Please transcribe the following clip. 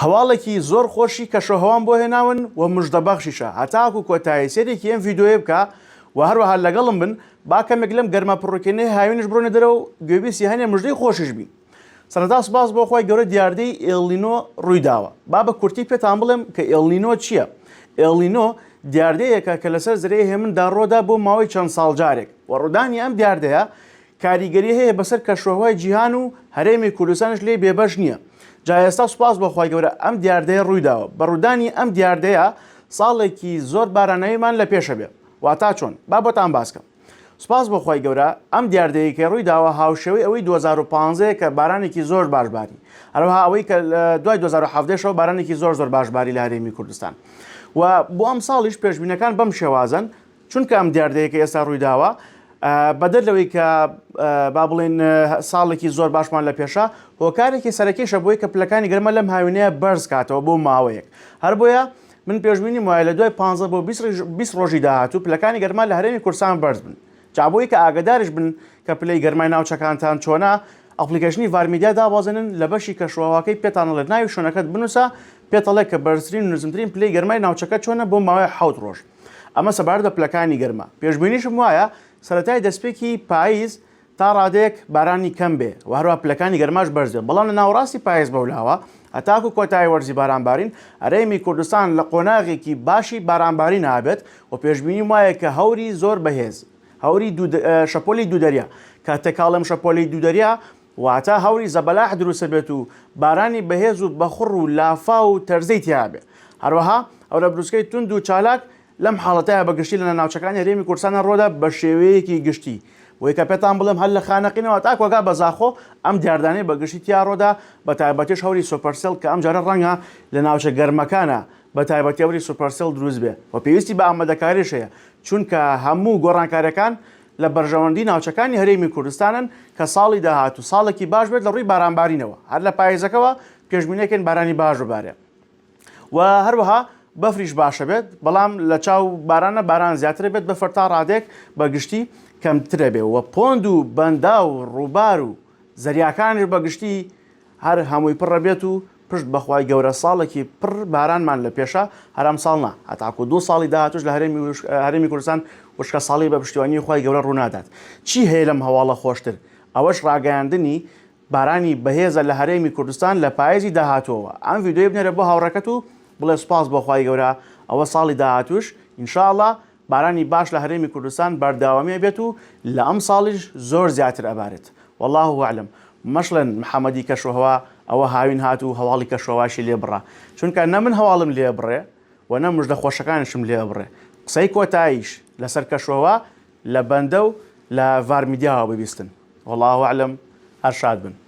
هەواڵێکی زۆر خۆشی کەشەهەوام بۆ هێناون و مژدەبەخشیشە هەتاکو کۆتایی سێرێکی ئەم ڤیدیۆیە بکە و هەروەها لەگەڵم بن با کەمێک لەم گەرمە پڕۆکێنەی هاوینش بڕۆنە دەرەوە و گوێبیستی هەنێ مژدەی خۆشیش بین. سەرەتا سوپاس بۆ خۆی گەورە دیاردەی ئێڵنینۆ ڕوویداوە. با بە کورتی پێتان بڵێم کە ئێڵنینۆ چییە؟ ئێڵنینۆ دیاردەیەکە کە لەسەر زرەی هێمندا ڕۆدا بۆ ماوەی چەند ساڵجارێک و ڕوودانی ئەم دیاردەیە کاریگەری هەیە بەسەر کەشوهەوای جیهان و هەرێمی کوردستانش لێ بێبەش نییە. جا ئێستا سوپاس بۆ خۆی گەورە ئەم دیاردەیە ڕوویداوە. بە ڕوودانی ئەم دیاردەیە ساڵێکی زۆر بارانەویمان لە پێشە بێ. واتا چۆن؟ با بۆتان باسکەم. سوپاس بۆ خۆی گەورە ئەم دیاردەیەکە ڕوویداوە هاوشێوەی ئەوەی 2015 کە بارانێکی زۆر باشباری، هەروەها ئەوەی کە دوای 2017 بارانێکی زۆر باشباری لە هەرێمی کوردستان. و بۆ ئەم ساڵیش پێشبینەکان بەم شێوازن چونکە ئەم دیاردەیەکە ئێستا ڕوویداوە بەدەر لەوەی کە با بڵێن ساڵێکی زۆر باشمان لە پێشە هۆکارێکی سەرەکیشە بۆی کە پلەکانی گەرمە لەم هاوینەیە بەرز کاتەوە بۆ ماوەیەک. هەر بۆیە من پێشبینیم وایە لە دوای 15 بۆ 20 ڕۆژی داهاتوو پلەکانی گەرمە لە هەرێمی کوردستان بەرز بن. جا بۆی کە ئاگداریش بن کە پلەی گەرمای ناوچەکانتان چۆنە ئەپلیکیشنی ڤارمیدیا دابازێنن لە بەشی کەشوهەواکەی پێتان لە ناوی شوێنەکەت بنووسە پێتەڵێ کە بەرزترین و نزمترین پلەی گەرمای ناوچەکە چۆنە بۆ ماوەی 7 ڕۆژ. ئەمە سەبارەت بە پلەکانی گەرمە. پێشبینیشم وایە سەرەتای دەستپێکی پاییز تا ڕادەیەک بارانی کەم بێ و هەروە پلەکانی گەرماش بەرز بێ. بەڵام لە ناوەڕاستی پاییز بەولاوە هەتاکو کۆتایی وەرزی بارانبارین هەرێمی کوردستان لە قۆناغێکی باشی بارانباری نابێت و پێشبینیم وایە کە هەوری زۆر بەهێز، هەوری شەپۆلی دوودەریا کە تێکاڵم شەپۆلی دوودەریا واتە هەوری زەبەلاح دروستە بێت و بارانی بەهێز و بەخڕ و لافا و تەرزەی تیا بێ. هەروەها ئەو لە بروسکەی تند و چالاک لەم حاڵەتەیە بەگشتی لە ناوچەکانی هەرێمی کوردستانە ڕۆدا بە شێوەیەکی گشتی. بۆی کە پێتان بڵێم هەر لە خانەقینەوە تا کۆگا بەزاخۆ ئەم دیاردانەی بەگشتی تیا ڕۆدا بە تایبەتیش هەوری سوپەرسێل کە ئەم جارە ڕەنگە لە ناوچە گەرمەکانە بە تایبەتی هەوری سوپەرسێل دروست بێ و پێویستی بە ئامادەکاریش هەیە چونکە هەموو گۆڕانکاریەکان لە بەرژەوەندی ناوچەکانی هەرێمی کوردستانن کە ساڵی داهاتوو ساڵێکی باش بێت لە ڕووی بارانبارینەوە. هەر لە پاییزەکەەوە پێشبینێکن بارانی باش ببارێ و هەروەها بەفریش باشە بێت، بەڵام لە چاو بارانە باران زیاتر بێت بەفەر تا ڕادێک بەگشتی کەمترە بێ و پۆند و بەندا و ڕووبار و زەریاکانش بەگشتی هەر هەمووی پڕە بێت و پشت بەخوای گەورە ساڵێکی پڕ بارانمان لە پێشە هەرام ساڵنا هەتاکو 2 ساڵی داهاتوش لە هەرێمی کوردستان وشکە ساڵی بە پشتیوانی خی گەورە ڕوونادات. چی هەیە لەم هەواڵە خۆشتر؟ ئەوەش ڕاگەیاندنی بارانی بەهێزە لە هەرێمی کوردستان لە پاییزی داهاتوەوە. ئەم ڤیدیۆی بنێرە بۆ هاوڕەکەت و بڵێ سوپاس بۆ خی گەورە ئەوە ساڵی داهاتوش ئینشاءڵڵا بارانی باش لە هەرێمی کوردستان بەرداوامیە بێت و لە ئەم ساڵیش زۆر زیاتر ئەبارێت. والله ئەعلەم. مەشڵەن محەممەدی کەشوهەوا ئەوە هاوین هات و هەواڵی کەشوهەواشی لێ بڕا چونکە نە من هەواڵم لێ بڕێ و نە مژدە خۆشەکانشم لێ بڕێ. قسەی کۆتاییش لەسەر کەشوهەوا لە بەندە و لە ڤارمیدیاوە ببیستن. والله ئەعلەم. هەر شاد بن.